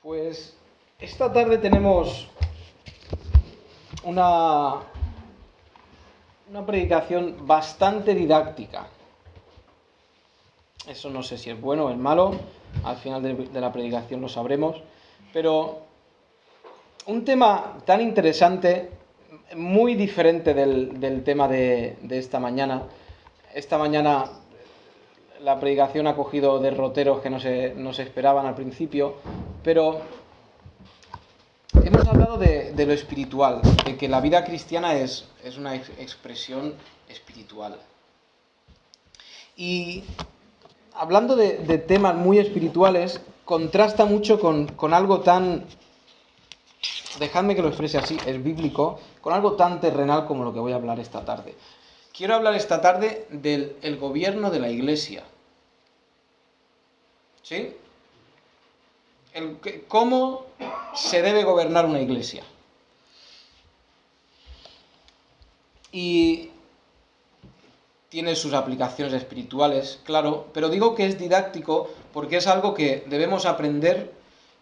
Pues esta tarde tenemos una predicación bastante didáctica. Eso no sé si es bueno o es malo, al final de la predicación lo sabremos, pero un tema tan interesante, muy diferente del tema de esta mañana. Esta mañana la predicación ha cogido derroteros que no se esperaban al principio, pero hemos hablado de lo espiritual, de que la vida cristiana es una expresión espiritual. Y hablando de temas muy espirituales, contrasta mucho con algo tan, dejadme que lo exprese así, es bíblico, con algo tan terrenal como lo que voy a hablar esta tarde. Quiero hablar esta tarde del gobierno de la Iglesia. ¿Sí? ¿Cómo se debe gobernar una iglesia? Y tiene sus aplicaciones espirituales, claro, pero digo que es didáctico porque es algo que debemos aprender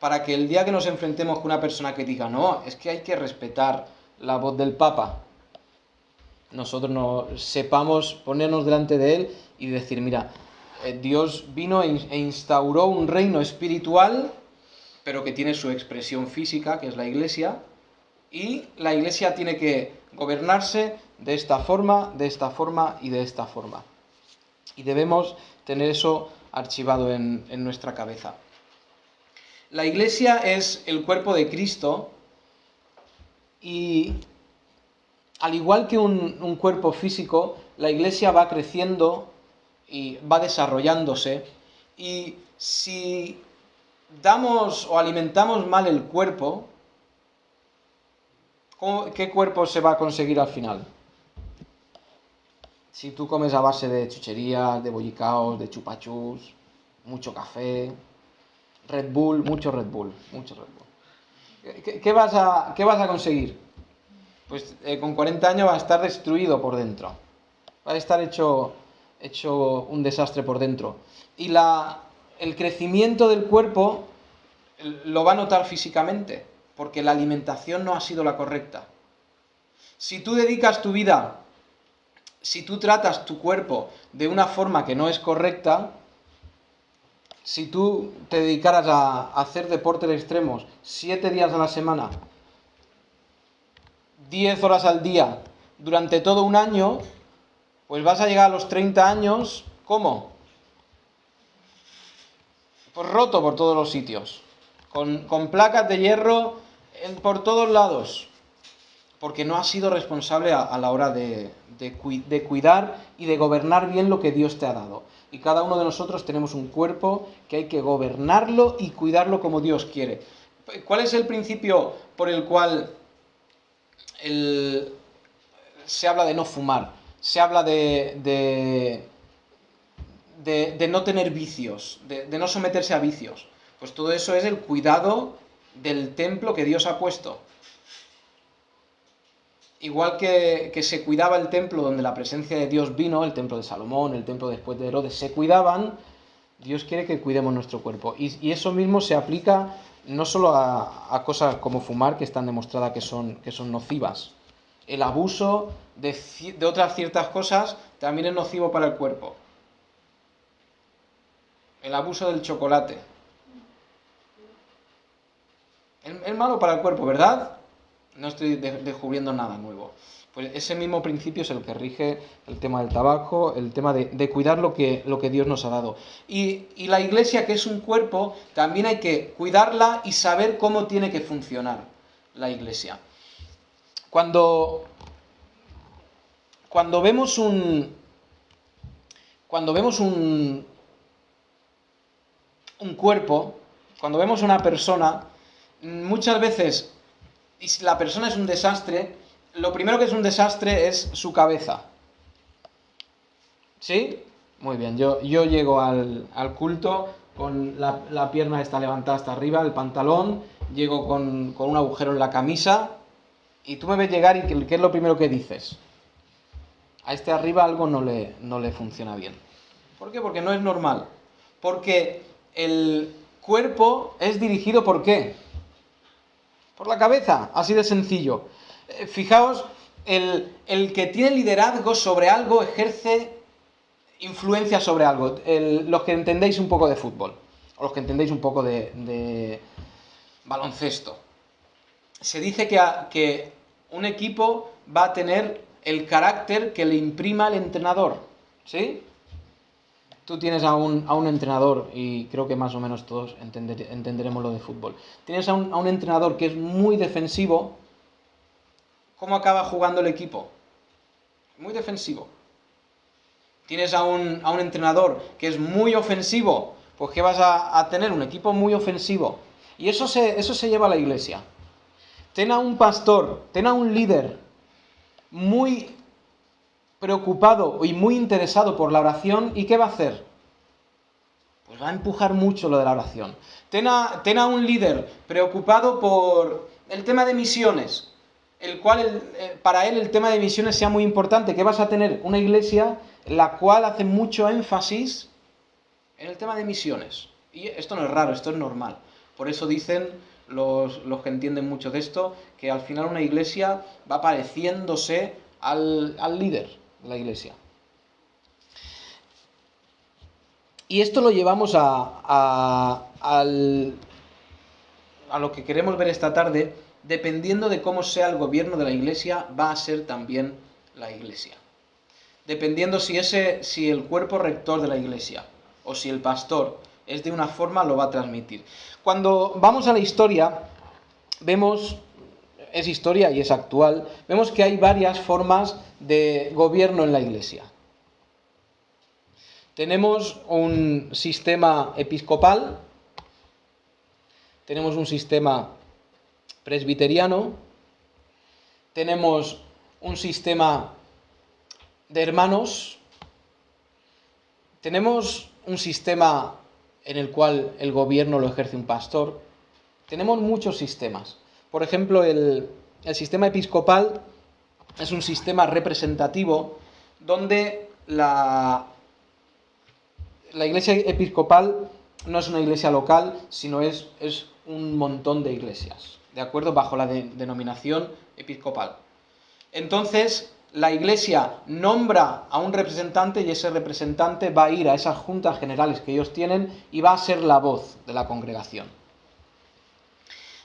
para que el día que nos enfrentemos con una persona que diga, no, es que hay que respetar la voz del Papa, nosotros no sepamos ponernos delante de él y decir, mira, Dios vino e instauró un reino espiritual, pero que tiene su expresión física, que es la iglesia, y la iglesia tiene que gobernarse de esta forma y de esta forma. Y debemos tener eso archivado en nuestra cabeza. La iglesia es el cuerpo de Cristo y al igual que un cuerpo físico, la iglesia va creciendo y va desarrollándose, y si damos o alimentamos mal el cuerpo, ¿qué cuerpo se va a conseguir al final? Si tú comes a base de chucherías, de bollicaos, de chupachus, mucho café, Red Bull, mucho Red Bull. ¿Qué vas a conseguir? Pues con 40 años va a estar destruido por dentro. Va a estar hecho un desastre por dentro. Y el crecimiento del cuerpo lo va a notar físicamente, porque la alimentación no ha sido la correcta. Si tú dedicas tu vida, si tú tratas tu cuerpo de una forma que no es correcta, si tú te dedicaras a hacer deportes extremos 7 días a la semana, 10 horas al día, durante todo un año, pues vas a llegar a los 30 años, ¿cómo? Pues roto por todos los sitios, con placas de hierro por todos lados, porque no has sido responsable a la hora de cuidar y de gobernar bien lo que Dios te ha dado. Y cada uno de nosotros tenemos un cuerpo que hay que gobernarlo y cuidarlo como Dios quiere. ¿Cuál es el principio por el cual se habla de no fumar? Se habla de no tener vicios, de no someterse a vicios. Pues todo eso es el cuidado del templo que Dios ha puesto. Igual que se cuidaba el templo donde la presencia de Dios vino, el templo de Salomón, el templo después de Herodes, se cuidaban, Dios quiere que cuidemos nuestro cuerpo. Y eso mismo se aplica no solo a cosas como fumar, que están demostradas que son nocivas. El abuso de otras ciertas cosas también es nocivo para el cuerpo. El abuso del chocolate. Es malo para el cuerpo, ¿verdad? No estoy descubriendo nada nuevo. Pues ese mismo principio es el que rige el tema del tabaco, el tema de cuidar lo que Dios nos ha dado. Y la iglesia, que es un cuerpo, también hay que cuidarla y saber cómo tiene que funcionar la iglesia. Cuando vemos un cuerpo, cuando vemos una persona, muchas veces, y si la persona es un desastre, lo primero que es un desastre es su cabeza. ¿Sí? Muy bien, yo llego al culto con la pierna está levantada hasta arriba, el pantalón, llego con un agujero en la camisa, y tú me ves llegar y ¿qué es lo primero que dices? A este arriba algo no le funciona bien. ¿Por qué? Porque no es normal. Porque el cuerpo es dirigido ¿por qué? Por la cabeza, así de sencillo. Fijaos, el que tiene liderazgo sobre algo ejerce influencia sobre algo. Los que entendéis un poco de fútbol, o los que entendéis un poco de baloncesto. Se dice que un equipo va a tener el carácter que le imprima el entrenador, ¿sí? Tú tienes a un entrenador, y creo que más o menos todos entenderemos lo de fútbol. Tienes a un entrenador que es muy defensivo. ¿Cómo acaba jugando el equipo? Muy defensivo. Tienes a un entrenador que es muy ofensivo, pues ¿qué vas a tener? Un equipo muy ofensivo. Y eso se lleva a la iglesia. Ten a un pastor, ten a un líder muy preocupado y muy interesado por la oración, ¿y qué va a hacer? Pues va a empujar mucho lo de la oración. Ten a un líder preocupado por el tema de misiones, el cual para él el tema de misiones sea muy importante. ¿Qué vas a tener? Una iglesia la cual hace mucho énfasis en el tema de misiones. Y esto no es raro, esto es normal. Por eso dicen los que entienden mucho de esto, que al final una iglesia va pareciéndose al líder de la iglesia. Y esto lo llevamos a lo que queremos ver esta tarde. Dependiendo de cómo sea el gobierno de la iglesia, va a ser también la iglesia. Dependiendo si el cuerpo rector de la iglesia o si el pastor es de una forma, lo va a transmitir. Cuando vamos a la historia, vemos, es historia y es actual, vemos que hay varias formas de gobierno en la iglesia. Tenemos un sistema episcopal, tenemos un sistema presbiteriano, tenemos un sistema de hermanos, tenemos un sistema en el cual el gobierno lo ejerce un pastor, tenemos muchos sistemas. Por ejemplo, el sistema episcopal es un sistema representativo donde la iglesia episcopal no es una iglesia local, sino es un montón de iglesias, ¿de acuerdo? Bajo la denominación episcopal. Entonces, la iglesia nombra a un representante y ese representante va a ir a esas juntas generales que ellos tienen y va a ser la voz de la congregación.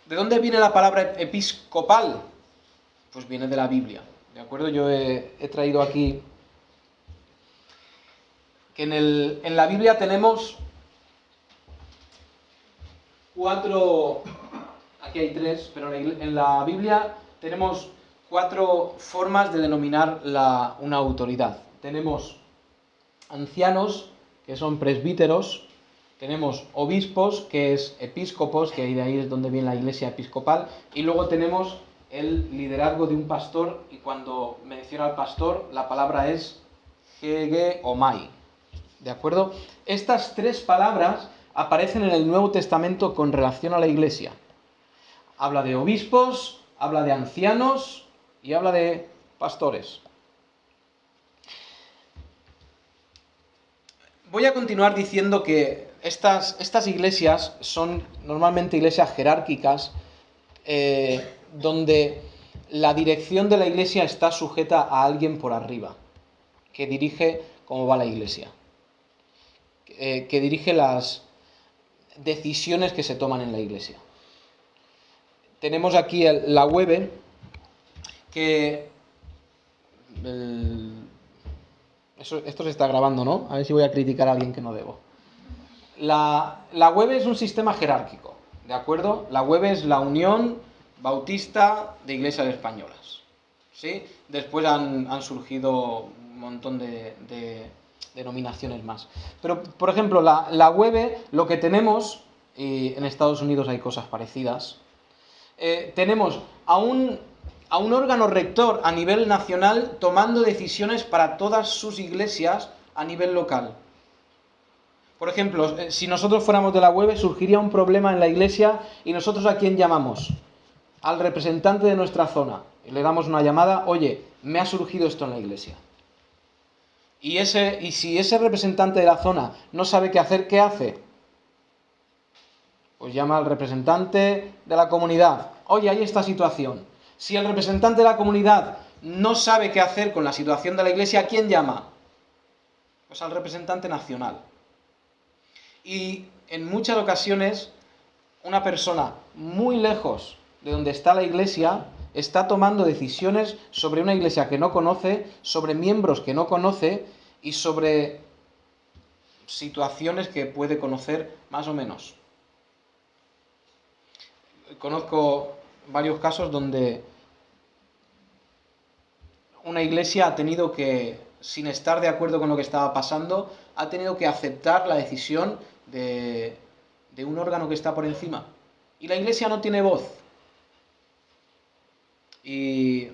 ¿De dónde viene la palabra episcopal? Pues viene de la Biblia, ¿de acuerdo? Yo he traído aquí que en la Biblia tenemos aquí hay 3, pero en la Biblia tenemos 4 formas de denominar una autoridad. Tenemos ancianos, que son presbíteros, tenemos obispos, que es episcopos, que de ahí es donde viene la iglesia episcopal, y luego tenemos el liderazgo de un pastor, y cuando menciona al pastor, la palabra es hegeomai. ¿De acuerdo? Estas 3 palabras aparecen en el Nuevo Testamento con relación a la iglesia. Habla de obispos, habla de ancianos y habla de pastores. Voy a continuar diciendo que estas iglesias son normalmente iglesias jerárquicas, donde la dirección de la iglesia está sujeta a alguien por arriba, que dirige cómo va la iglesia, que dirige las decisiones que se toman en la iglesia. Tenemos aquí la web, que esto se está grabando, ¿no? A ver si voy a criticar a alguien que no debo. La web es un sistema jerárquico, ¿de acuerdo? La web es la Unión Bautista de Iglesias Españolas, ¿sí? Después han surgido un montón de denominaciones más. Pero, por ejemplo, la web, lo que tenemos, y en Estados Unidos hay cosas parecidas, tenemos a un órgano rector a nivel nacional tomando decisiones para todas sus iglesias a nivel local. Por ejemplo, si nosotros fuéramos de la web, surgiría un problema en la iglesia y nosotros ¿a quién llamamos? Al representante de nuestra zona. Y le damos una llamada, oye, me ha surgido esto en la iglesia. Y si ese representante de la zona no sabe qué hacer, ¿qué hace? Pues llama al representante de la comunidad. Oye, hay esta situación. Si el representante de la comunidad no sabe qué hacer con la situación de la iglesia, ¿a quién llama? Pues al representante nacional. Y en muchas ocasiones, una persona muy lejos de donde está la iglesia está tomando decisiones sobre una iglesia que no conoce, sobre miembros que no conoce y sobre situaciones que puede conocer más o menos. Conozco varios casos donde una iglesia ha tenido que, sin estar de acuerdo con lo que estaba pasando, ha tenido que aceptar la decisión de un órgano que está por encima. Y la iglesia no tiene voz. Y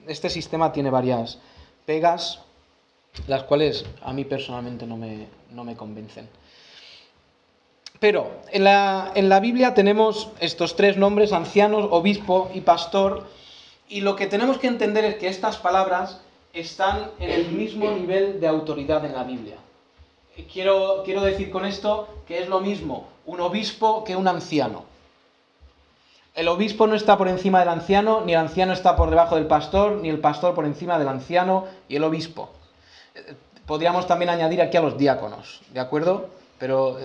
este sistema tiene varias pegas, las cuales a mí personalmente no me convencen. Pero en la Biblia tenemos estos tres nombres: ancianos, obispo y pastor, y lo que tenemos que entender es que estas palabras están en el mismo nivel de autoridad en la Biblia. Quiero decir con esto que es lo mismo un obispo que un anciano. El obispo no está por encima del anciano, ni el anciano está por debajo del pastor, ni el pastor por encima del anciano y el obispo. Podríamos también añadir aquí a los diáconos, ¿de acuerdo? Pero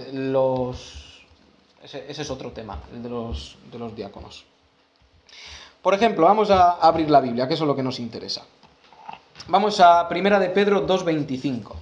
ese es otro tema, el de los diáconos. Por ejemplo, vamos a abrir la Biblia, que eso es lo que nos interesa. Vamos a 1 de Pedro 2:25.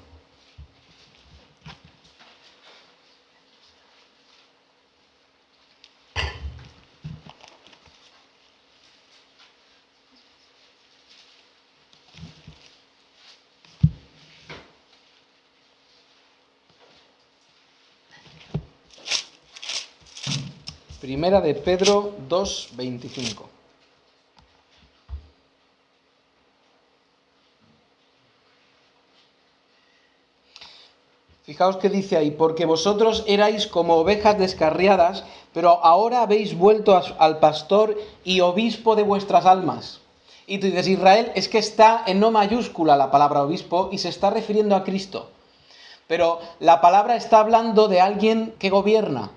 Primera de Pedro 2:25. Fijaos que dice ahí: porque vosotros erais como ovejas descarriadas, pero ahora habéis vuelto al pastor y obispo de vuestras almas. Y tú dices: Israel, es que está en no mayúscula la palabra obispo y se está refiriendo a Cristo. Pero la palabra está hablando de alguien que gobierna,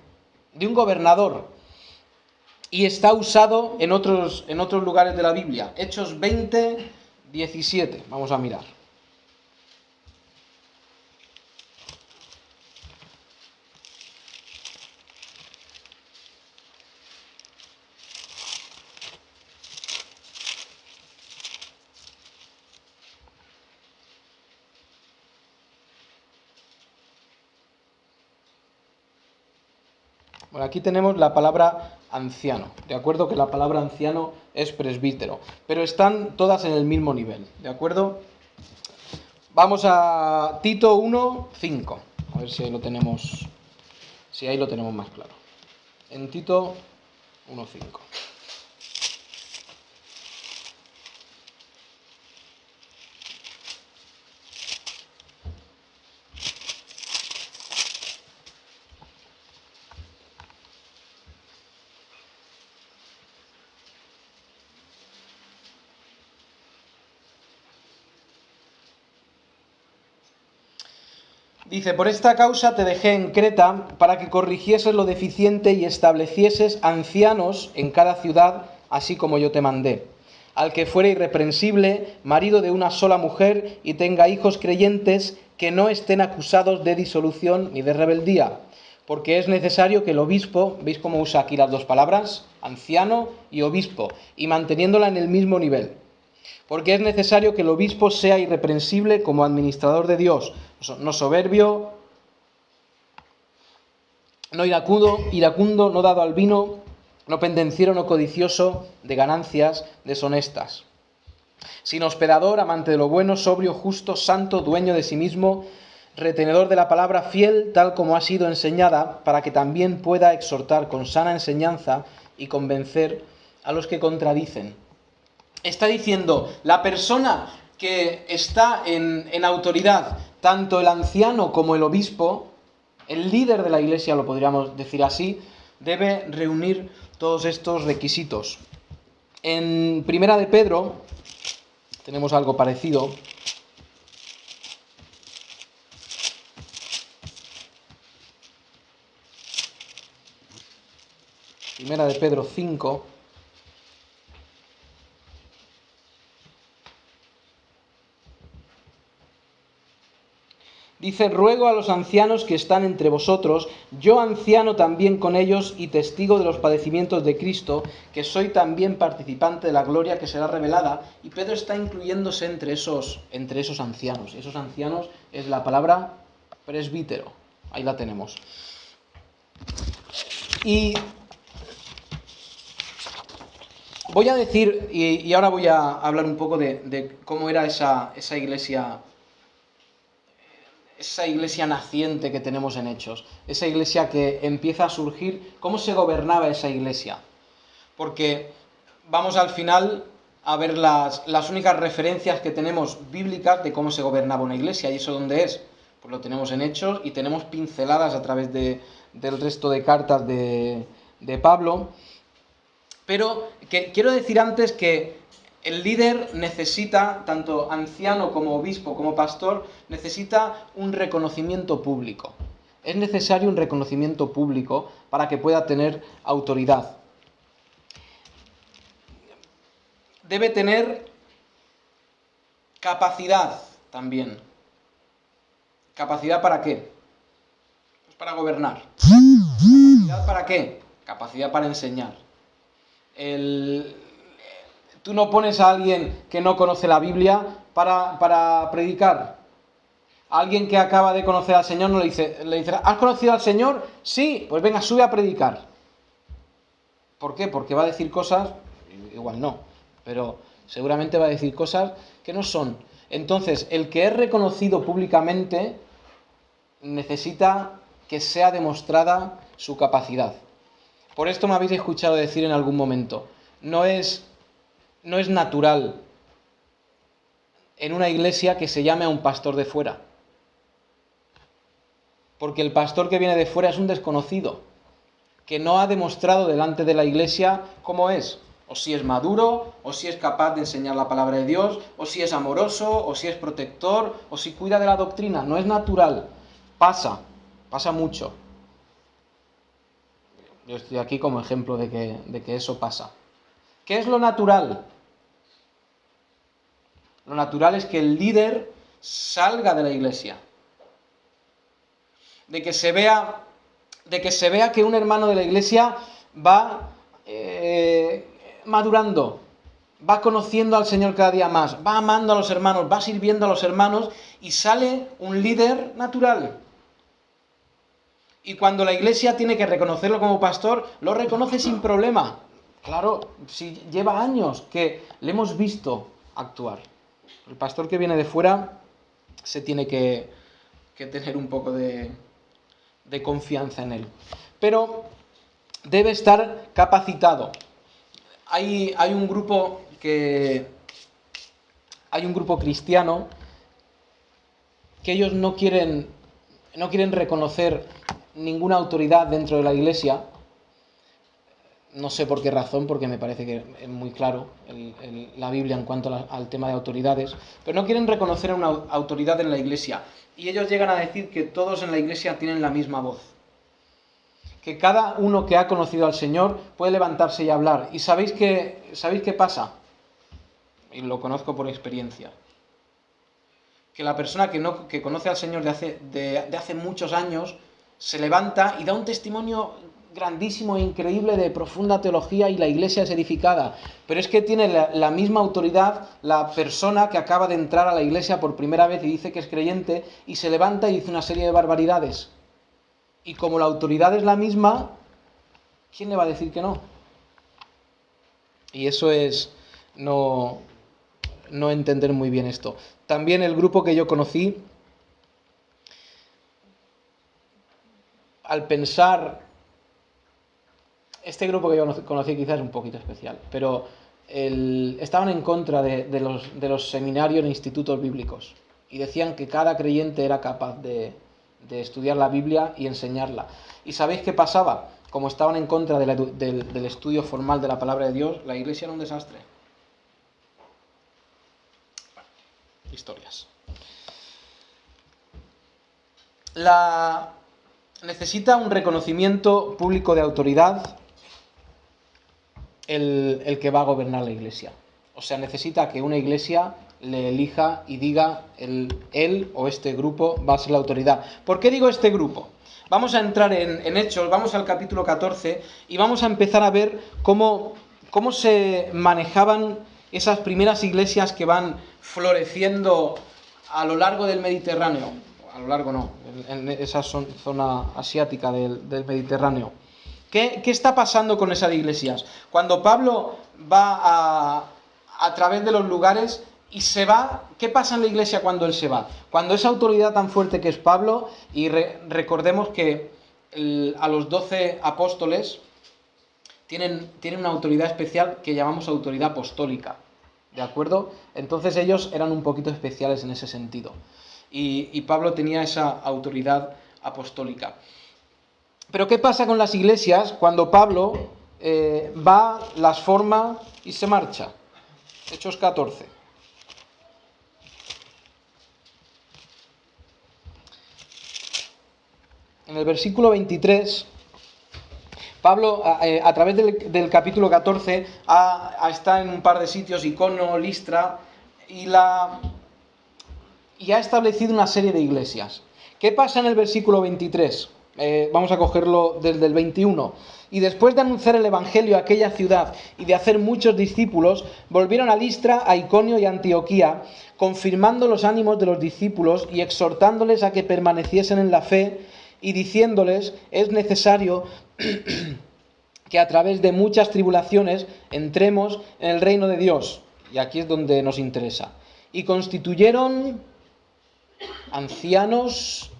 de un gobernador. Y está usado en otros lugares de la Biblia. Hechos 20:17. Vamos a mirar. Bueno, aquí tenemos la palabra anciano, ¿de acuerdo? Que la palabra anciano es presbítero, pero están todas en el mismo nivel, ¿de acuerdo? Vamos a Tito 1:5, a ver si ahí lo tenemos más claro. En Tito 1:5. Dice: por esta causa te dejé en Creta, para que corrigieses lo deficiente y establecieses ancianos en cada ciudad, así como yo te mandé. Al que fuere irreprensible, marido de una sola mujer, y tenga hijos creyentes, que no estén acusados de disolución ni de rebeldía. Porque es necesario que el obispo, ¿veis cómo usa aquí las dos palabras? Anciano y obispo, y manteniéndola en el mismo nivel. Porque es necesario que el obispo sea irreprensible como administrador de Dios, no soberbio, no iracundo, no dado al vino, no pendenciero, no codicioso de ganancias deshonestas, sino hospedador, amante de lo bueno, sobrio, justo, santo, dueño de sí mismo, retenedor de la palabra, fiel tal como ha sido enseñada, para que también pueda exhortar con sana enseñanza y convencer a los que contradicen. Está diciendo: la persona que está en autoridad, tanto el anciano como el obispo, el líder de la iglesia, lo podríamos decir así, debe reunir todos estos requisitos. En Primera de Pedro tenemos algo parecido. Primera de Pedro 5. Dice: ruego a los ancianos que están entre vosotros, yo anciano también con ellos y testigo de los padecimientos de Cristo, que soy también participante de la gloria que será revelada. Y Pedro está incluyéndose entre esos ancianos. Esos ancianos es la palabra presbítero. Ahí la tenemos. Y voy a decir, y ahora voy a hablar un poco de cómo era esa iglesia naciente que tenemos en Hechos, esa iglesia que empieza a surgir, cómo se gobernaba esa iglesia. Porque vamos al final a ver las únicas referencias que tenemos bíblicas de cómo se gobernaba una iglesia, y eso dónde es. Pues lo tenemos en Hechos y tenemos pinceladas a través del resto de cartas de Pablo. Pero quiero decir antes que el líder necesita, tanto anciano como obispo como pastor, necesita un reconocimiento público. Es necesario un reconocimiento público para que pueda tener autoridad. Debe tener capacidad también. ¿Capacidad para qué? Pues para gobernar. ¿Capacidad para qué? Capacidad para enseñar. Tú no pones a alguien que no conoce la Biblia para predicar. Alguien que acaba de conocer al Señor no le dice, ¿has conocido al Señor? Sí, pues venga, sube a predicar. ¿Por qué? Porque va a decir cosas, igual no, pero seguramente va a decir cosas que no son. Entonces, el que es reconocido públicamente necesita que sea demostrada su capacidad. Por esto me habéis escuchado decir en algún momento, no es natural en una iglesia que se llame a un pastor de fuera. Porque el pastor que viene de fuera es un desconocido, que no ha demostrado delante de la iglesia cómo es. O si es maduro, o si es capaz de enseñar la palabra de Dios, o si es amoroso, o si es protector, o si cuida de la doctrina. No es natural. Pasa mucho. Yo estoy aquí como ejemplo de que eso pasa. ¿Qué es lo natural? Lo natural es que el líder salga de la iglesia. De que se vea que un hermano de la iglesia va madurando, va conociendo al Señor cada día más, va amando a los hermanos, va sirviendo a los hermanos y sale un líder natural. Y cuando la iglesia tiene que reconocerlo como pastor, lo reconoce sin problema. Claro, si lleva años que le hemos visto actuar. El pastor que viene de fuera se tiene que tener un poco de confianza en él. Pero debe estar capacitado. Hay un grupo cristiano que ellos no quieren reconocer ninguna autoridad dentro de la iglesia. No sé por qué razón, porque me parece que es muy claro la Biblia en cuanto al tema de autoridades, pero no quieren reconocer una autoridad en la iglesia. Y ellos llegan a decir que todos en la iglesia tienen la misma voz. Que cada uno que ha conocido al Señor puede levantarse y hablar. ¿Y sabéis qué pasa? Y lo conozco por experiencia. Que la persona que conoce al Señor de hace muchos años se levanta y da un testimonio grandísimo e increíble de profunda teología y la iglesia es edificada. Pero es que tiene la misma autoridad la persona que acaba de entrar a la iglesia por primera vez y dice que es creyente y se levanta y dice una serie de barbaridades. Y como la autoridad es la misma, ¿quién le va a decir que no? Y eso es no entender muy bien esto. También el grupo que yo conocí, al pensar, este grupo que yo conocí quizás es un poquito especial, pero estaban en contra de los seminarios e institutos bíblicos y decían que cada creyente era capaz de estudiar la Biblia y enseñarla. ¿Y sabéis qué pasaba? Como estaban en contra del estudio formal de la palabra de Dios, la iglesia era un desastre. Historias. Necesita un reconocimiento público de autoridad el que va a gobernar la iglesia. O sea, necesita que una iglesia le elija y diga él o este grupo va a ser la autoridad. ¿Por qué digo este grupo? Vamos a entrar en Hechos, vamos al capítulo 14 y vamos a empezar a ver cómo se manejaban esas primeras iglesias que van floreciendo a lo largo del Mediterráneo. A lo largo no, en esa zona asiática del Mediterráneo. ¿Qué está pasando con esas iglesias? Cuando Pablo va a través de los lugares y se va, ¿qué pasa en la iglesia cuando él se va? Cuando esa autoridad tan fuerte que es Pablo, y recordemos que a los 12 apóstoles tienen una autoridad especial que llamamos autoridad apostólica, ¿de acuerdo? Entonces ellos eran un poquito especiales en ese sentido. Y Pablo tenía esa autoridad apostólica. Pero ¿qué pasa con las iglesias cuando Pablo va, las forma y se marcha? Hechos 14. En el versículo 23, Pablo, a través del capítulo 14, está en un par de sitios, Iconio, Listra, y ha establecido una serie de iglesias. ¿Qué pasa en el versículo 23? Vamos a cogerlo desde el 21. Y después de anunciar el evangelio a aquella ciudad y de hacer muchos discípulos, volvieron a Listra, a Iconio y a Antioquía, confirmando los ánimos de los discípulos y exhortándoles a que permaneciesen en la fe y diciéndoles: es necesario que a través de muchas tribulaciones entremos en el reino de Dios. Y aquí es donde nos interesa. Y constituyeron ancianos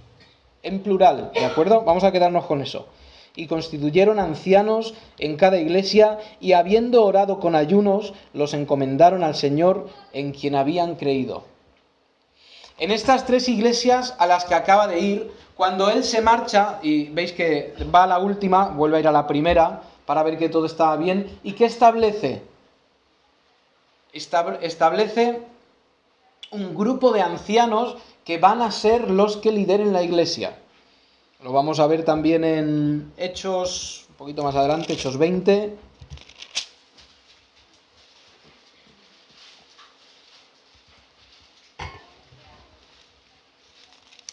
en plural, ¿de acuerdo? Vamos a quedarnos con eso. Y constituyeron ancianos en cada iglesia, y habiendo orado con ayunos, los encomendaron al Señor en quien habían creído. En estas tres iglesias a las que acaba de ir, cuando él se marcha, y veis que va a la última, vuelve a ir a la primera, para ver que todo estaba bien, ¿y qué establece? Establece un grupo de ancianos que van a ser los que lideren la iglesia. Lo vamos a ver también en Hechos, un poquito más adelante, Hechos 20.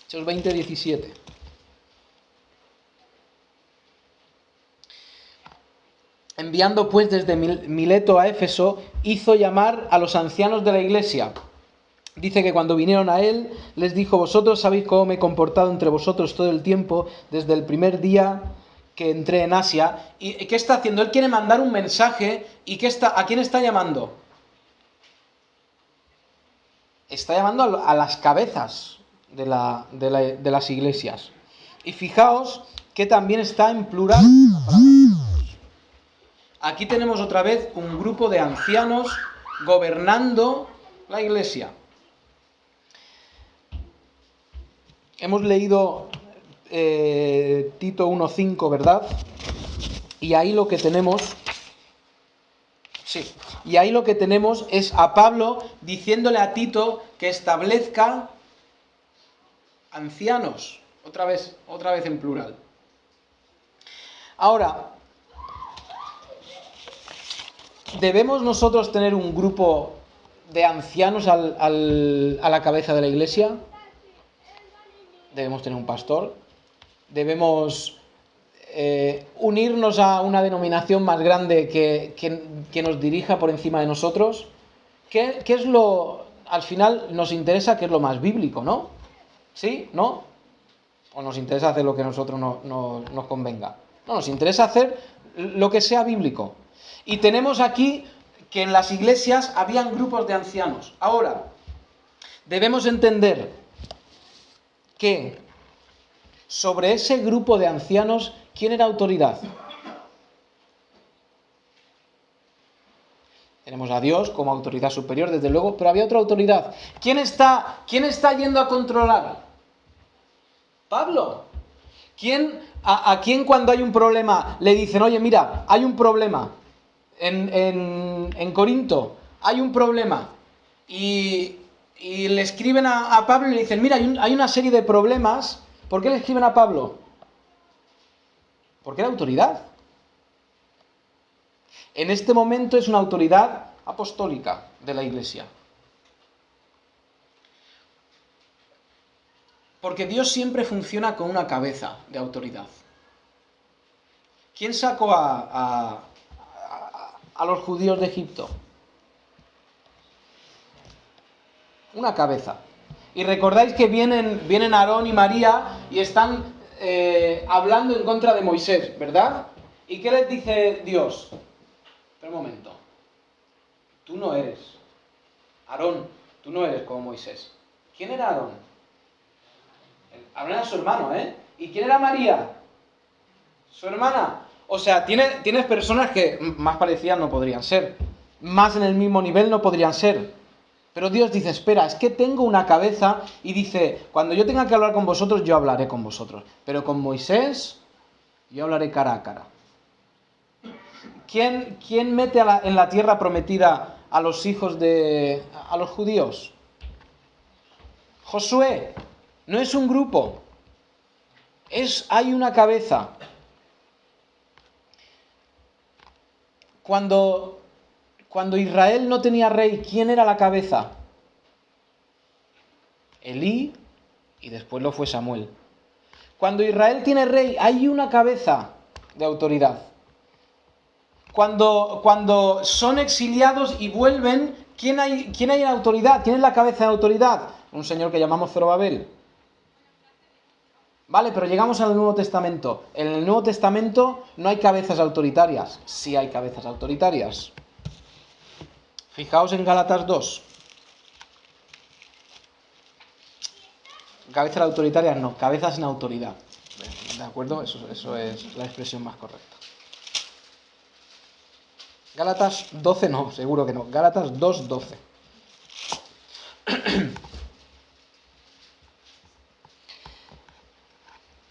Hechos 20, 17. Enviando pues desde Mileto a Éfeso, hizo llamar a los ancianos de la iglesia. Dice que cuando vinieron a él, les dijo: vosotros sabéis cómo me he comportado entre vosotros todo el tiempo, desde el primer día que entré en Asia. ¿Y qué está haciendo? Él quiere mandar un mensaje. ¿Y a quién está llamando? Está llamando a las cabezas de las iglesias. Y fijaos que también está en plural. Aquí tenemos otra vez un grupo de ancianos gobernando la iglesia. Hemos leído Tito 1:5, ¿verdad? Y ahí lo que tenemos... Sí, y ahí lo que tenemos es a Pablo diciéndole a Tito que establezca ancianos. Otra vez en plural. Ahora, ¿debemos nosotros tener un grupo de ancianos a la cabeza de la iglesia? Debemos tener un pastor. Debemos unirnos a una denominación más grande que nos dirija por encima de nosotros. ¿Qué es lo... Al final nos interesa qué es lo más bíblico, ¿no? ¿Sí? ¿No? ¿O nos interesa hacer lo que a nosotros nos convenga? No, nos interesa hacer lo que sea bíblico. Y tenemos aquí que en las iglesias habían grupos de ancianos. Ahora, debemos entender que sobre ese grupo de ancianos, ¿quién era autoridad? Tenemos a Dios como autoridad superior, desde luego, pero había otra autoridad. ¿Quién está yendo a controlar? Pablo. ¿A quién cuando hay un problema le dicen: oye, mira, hay un problema en Corinto, hay un problema? Y le escriben a Pablo y le dicen: mira, hay una serie de problemas. ¿Por qué le escriben a Pablo? Porque era autoridad. En este momento es una autoridad apostólica de la Iglesia. Porque Dios siempre funciona con una cabeza de autoridad. ¿Quién sacó a los judíos de Egipto? Una cabeza. Y recordáis que vienen Aarón y María y están hablando en contra de Moisés, ¿verdad? ¿Y qué les dice Dios? Espera un momento. Tú no eres. Aarón, tú no eres como Moisés. ¿Quién era Aarón? Aarón era su hermano, ¿eh? ¿Y quién era María? Su hermana. O sea, tienes personas que más parecidas no podrían ser. Más en el mismo nivel no podrían ser. Pero Dios dice, espera, es que tengo una cabeza y dice, cuando yo tenga que hablar con vosotros, yo hablaré con vosotros. Pero con Moisés, yo hablaré cara a cara. ¿Quién mete en la tierra prometida a los hijos a los judíos? Josué. No es un grupo. Hay una cabeza. Cuando Israel no tenía rey, ¿quién era la cabeza? Elí, y después lo fue Samuel. Cuando Israel tiene rey, hay una cabeza de autoridad. Cuando son exiliados y vuelven, ¿quién hay en autoridad? ¿Quién es la cabeza de autoridad? Un señor que llamamos Zorobabel. Vale, pero llegamos al Nuevo Testamento. En el Nuevo Testamento no hay cabezas autoritarias. Sí hay cabezas autoritarias. Fijaos en Gálatas 2. Cabezas autoritarias no, cabezas en autoridad. ¿De acuerdo? Eso es la expresión más correcta. Gálatas 12 no, seguro que no. Gálatas 2:12.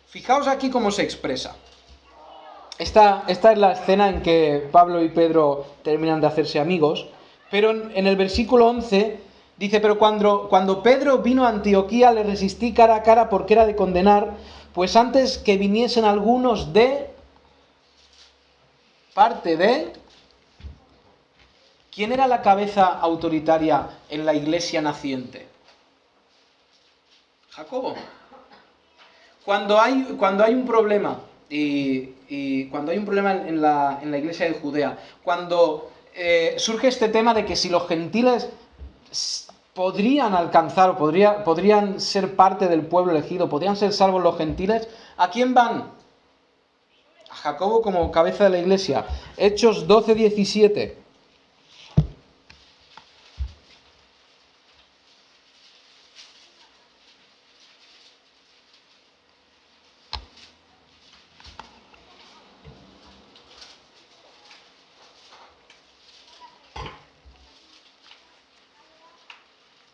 Fijaos aquí cómo se expresa. Esta es la escena en que Pablo y Pedro terminan de hacerse amigos, pero en el versículo 11 dice, pero cuando Pedro vino a Antioquía le resistí cara a cara porque era de condenar, pues antes que viniesen algunos de parte de... ¿Quién era la cabeza autoritaria en la iglesia naciente? Jacobo. Cuando hay un problema, y cuando hay un problema en la iglesia de Judea, cuando surge este tema de que si los gentiles podrían alcanzar o podrían ser parte del pueblo elegido, podrían ser salvos los gentiles, ¿a quién van? A Jacobo como cabeza de la iglesia. Hechos 12:17.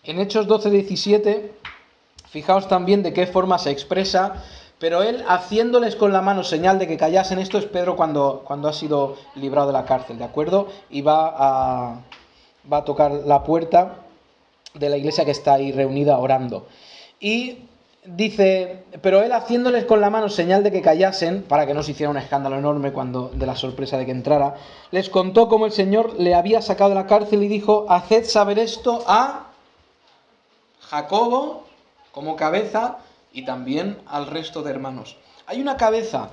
En Hechos 12:17, fijaos también de qué forma se expresa, pero él haciéndoles con la mano señal de que callasen, esto es Pedro cuando ha sido librado de la cárcel, ¿de acuerdo? Y va a tocar la puerta de la iglesia que está ahí reunida orando. Y dice, pero él haciéndoles con la mano señal de que callasen, para que no se hiciera un escándalo enorme de la sorpresa de que entrara, les contó cómo el Señor le había sacado de la cárcel y dijo, haced saber esto a Jacobo como cabeza y también al resto de hermanos. Hay una cabeza.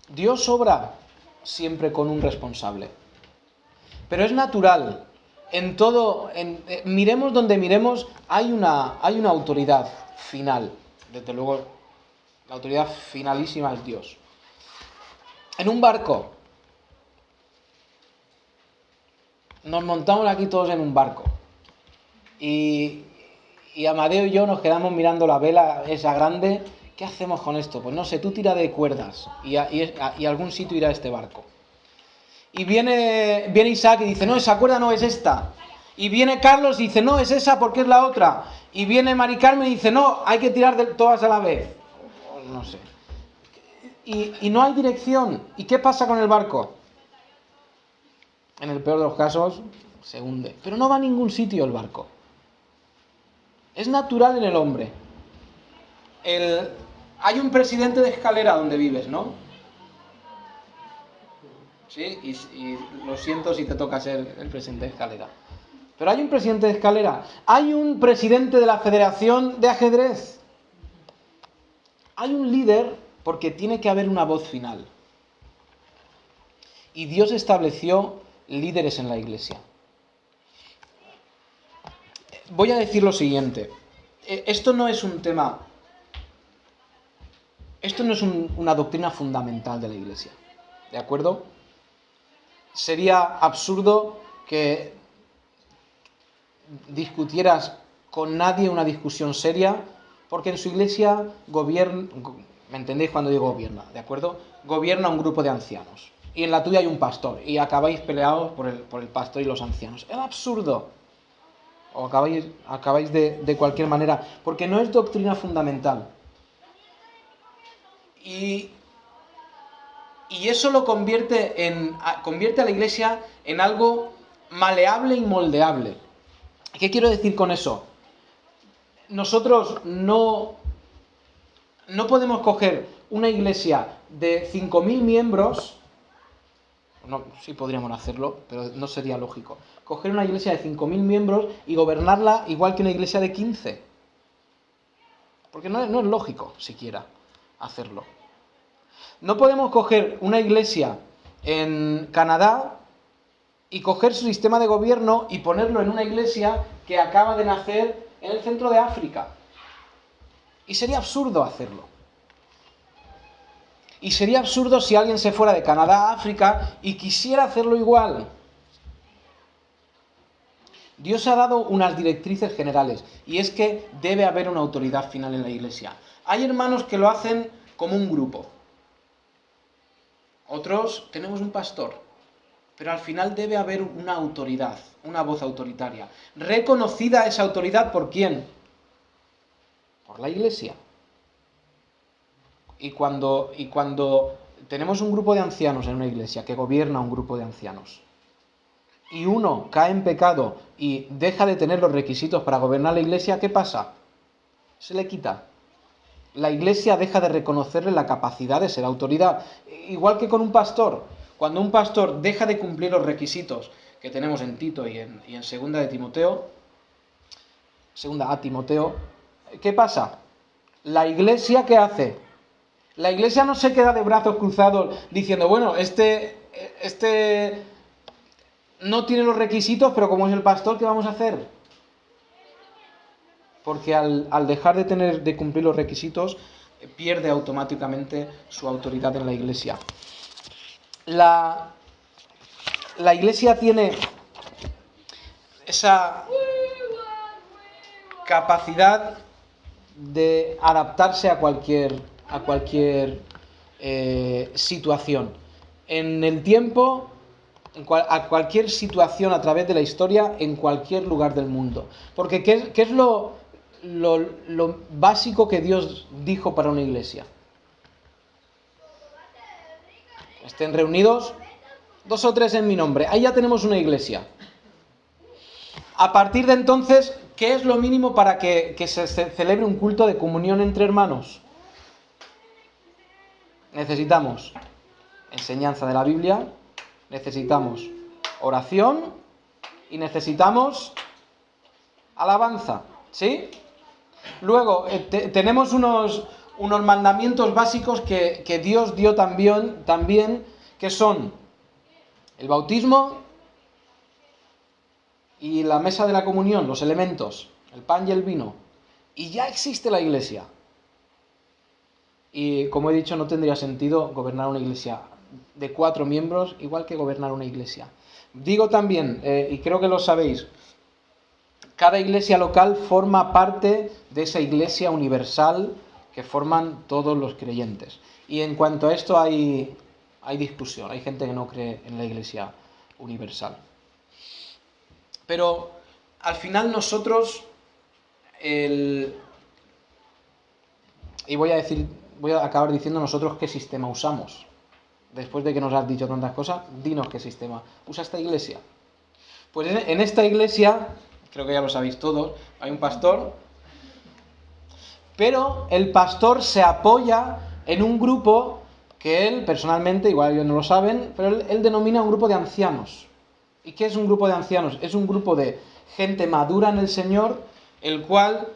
Dios obra siempre con un responsable. Pero es natural. Miremos donde miremos, hay una autoridad final. Desde luego, la autoridad finalísima es Dios. En un barco. Nos montamos aquí todos en un barco. Y Amadeo y yo nos quedamos mirando la vela esa grande. ¿Qué hacemos con esto? Pues no sé, tú tira de cuerdas y a algún sitio irá este barco. Y viene Isaac y dice, no, esa cuerda no es esta. Y viene Carlos y dice, no, es esa porque es la otra. Y viene Mari Carmen y dice, no, hay que tirar de todas a la vez. No sé. Y no hay dirección. ¿Y qué pasa con el barco? En el peor de los casos, se hunde. Pero no va a ningún sitio el barco. Es natural en el hombre. Hay un presidente de escalera donde vives, ¿no? ¿sí? Y lo siento si te toca ser el presidente de escalera. Pero hay un presidente de escalera, hay un presidente de la Federación de Ajedrez. Hay un líder porque tiene que haber una voz final. Y Dios estableció líderes en la iglesia. Voy a decir lo siguiente. Esto no es un tema... Esto no es una doctrina fundamental de la iglesia. ¿De acuerdo? Sería absurdo que discutieras con nadie una discusión seria, porque en su iglesia gobierna, ¿me entendéis cuando digo gobierna? ¿De acuerdo? Gobierna un grupo de ancianos. Y en la tuya hay un pastor, y acabáis peleados por el pastor y los ancianos. Es absurdo. O acabáis de cualquier manera, porque no es doctrina fundamental. Y eso lo convierte a la iglesia en algo maleable y moldeable. ¿Qué quiero decir con eso? Nosotros no podemos coger una iglesia de 5.000 miembros, no, sí podríamos hacerlo, pero no sería lógico. Coger una iglesia de 5.000 miembros y gobernarla igual que una iglesia de 15. Porque no es lógico siquiera hacerlo. No podemos coger una iglesia en Canadá y coger su sistema de gobierno y ponerlo en una iglesia que acaba de nacer en el centro de África. Y sería absurdo hacerlo. Y sería absurdo si alguien se fuera de Canadá a África y quisiera hacerlo igual. Dios ha dado unas directrices generales, y es que debe haber una autoridad final en la iglesia. Hay hermanos que lo hacen como un grupo. Otros tenemos un pastor, pero al final debe haber una autoridad, una voz autoritaria. Reconocida esa autoridad, ¿por quién? Por la iglesia. Y cuando tenemos un grupo de ancianos en una iglesia que gobierna un grupo de ancianos, y uno cae en pecado y deja de tener los requisitos para gobernar la iglesia, ¿qué pasa? Se le quita. La iglesia deja de reconocerle la capacidad de ser autoridad. Igual que con un pastor. Cuando un pastor deja de cumplir los requisitos que tenemos en Tito y en segunda a Timoteo, ¿qué pasa? La iglesia, ¿qué hace? La iglesia no se queda de brazos cruzados diciendo, bueno, este no tiene los requisitos, pero como es el pastor, ¿qué vamos a hacer? Porque al dejar de cumplir los requisitos, pierde automáticamente su autoridad en la iglesia. La iglesia tiene esa capacidad de adaptarse a cualquier situación. En el tiempo, a cualquier situación a través de la historia, en cualquier lugar del mundo. Porque ¿qué es lo básico que Dios dijo para una iglesia? Estén reunidos 2 o 3 en mi nombre. Ahí ya tenemos una iglesia. A partir de entonces, ¿qué es lo mínimo para que se celebre un culto de comunión entre hermanos? Necesitamos enseñanza de la Biblia, necesitamos oración y necesitamos alabanza, ¿sí? Luego, tenemos unos mandamientos básicos que Dios dio también, que son el bautismo y la mesa de la comunión, los elementos, el pan y el vino. Y ya existe la iglesia. Y como he dicho, no tendría sentido gobernar una iglesia de 4 miembros, igual que gobernar una iglesia. Digo también, y creo que lo sabéis, cada iglesia local forma parte de esa iglesia universal que forman todos los creyentes. Y en cuanto a esto hay discusión, hay gente que no cree en la iglesia universal. Pero al final nosotros, y voy a acabar diciendo nosotros qué sistema usamos. Después de que nos has dicho tantas cosas, dinos qué sistema usa esta iglesia. Pues en esta iglesia, creo que ya lo sabéis todos, hay un pastor, pero el pastor se apoya en un grupo que él, personalmente, igual ellos no lo saben, pero él denomina un grupo de ancianos. ¿Y qué es un grupo de ancianos? Es un grupo de gente madura en el Señor, el cual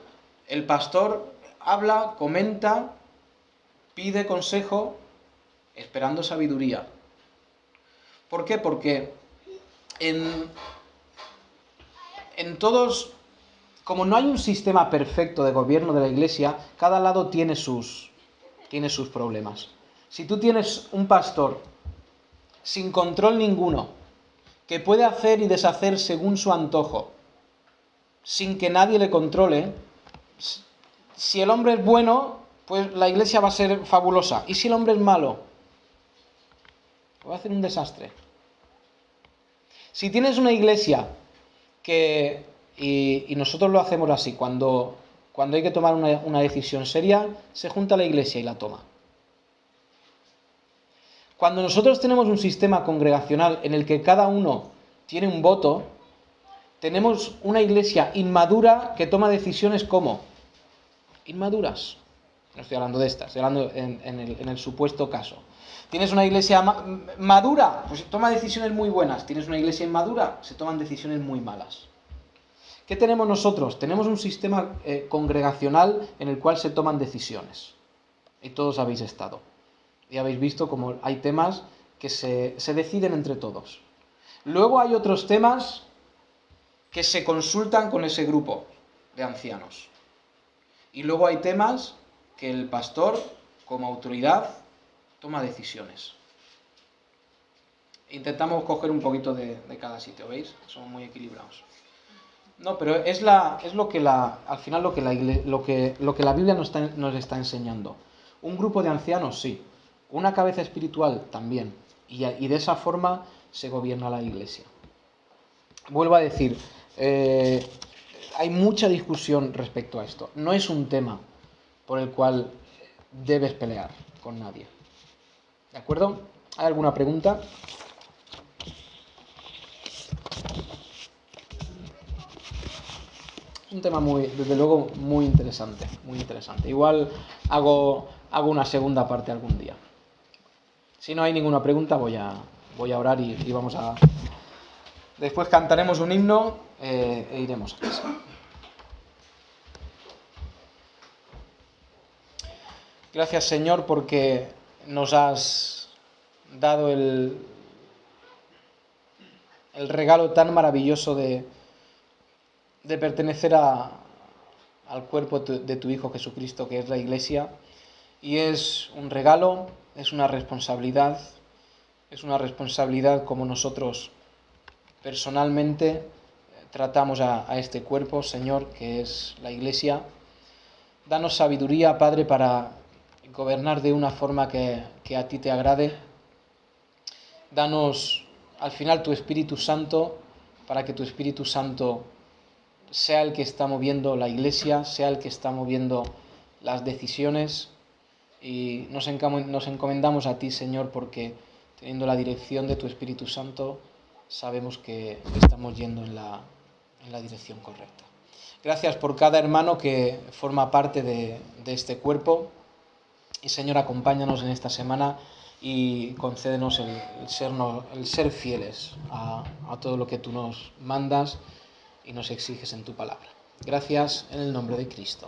el pastor habla, comenta, pide consejo, esperando sabiduría. ¿Por qué? Porque en todos, como no hay un sistema perfecto de gobierno de la Iglesia, cada lado tiene sus problemas. Si tú tienes un pastor sin control ninguno, que puede hacer y deshacer según su antojo, sin que nadie le controle, si el hombre es bueno, pues la Iglesia va a ser fabulosa. Y si el hombre es malo, va a hacer un desastre. Si tienes una Iglesia que, y nosotros lo hacemos así, cuando hay que tomar una decisión seria, se junta la Iglesia y la toma. Cuando nosotros tenemos un sistema congregacional en el que cada uno tiene un voto, tenemos una Iglesia inmadura que toma decisiones como inmaduras. No estoy hablando de estas, estoy hablando en el supuesto caso. Tienes una Iglesia madura, pues toma decisiones muy buenas. Tienes una Iglesia inmadura, se toman decisiones muy malas. ¿Qué tenemos nosotros? Tenemos un sistema congregacional en el cual se toman decisiones. Y todos habéis estado. Y habéis visto cómo hay temas que se deciden entre todos. Luego hay otros temas que se consultan con ese grupo de ancianos. Y luego hay temas que el pastor, como autoridad, toma decisiones. Intentamos coger un poquito de cada sitio, ¿veis? Somos muy equilibrados. No, pero es lo que al final lo que la Biblia nos está enseñando. Un grupo de ancianos, sí. Una cabeza espiritual, también. Y de esa forma se gobierna la Iglesia. Vuelvo a decir, hay mucha discusión respecto a esto. No es un tema por el cual debes pelear con nadie. ¿De acuerdo? ¿Hay alguna pregunta? Es un tema desde luego, muy interesante, muy interesante. Igual hago una segunda parte algún día. Si no hay ninguna pregunta, voy a orar y vamos a... Después cantaremos un himno e iremos a casa. Gracias, Señor, porque nos has dado el regalo tan maravilloso de pertenecer al cuerpo de tu Hijo Jesucristo, que es la Iglesia. Y es un regalo, es una responsabilidad como nosotros personalmente tratamos a este cuerpo, Señor, que es la Iglesia. Danos sabiduría, Padre, para gobernar de una forma que a ti te agrade. Danos al final tu Espíritu Santo, para que tu Espíritu Santo sea el que está moviendo la Iglesia, sea el que está moviendo las decisiones. Y nos encomendamos a ti, Señor, porque teniendo la dirección de tu Espíritu Santo, sabemos que estamos yendo en la dirección correcta. Gracias por cada hermano que forma parte de este cuerpo. Y, Señor, acompáñanos en esta semana y concédenos el ser fieles a todo lo que tú nos mandas y nos exiges en tu palabra. Gracias en el nombre de Cristo.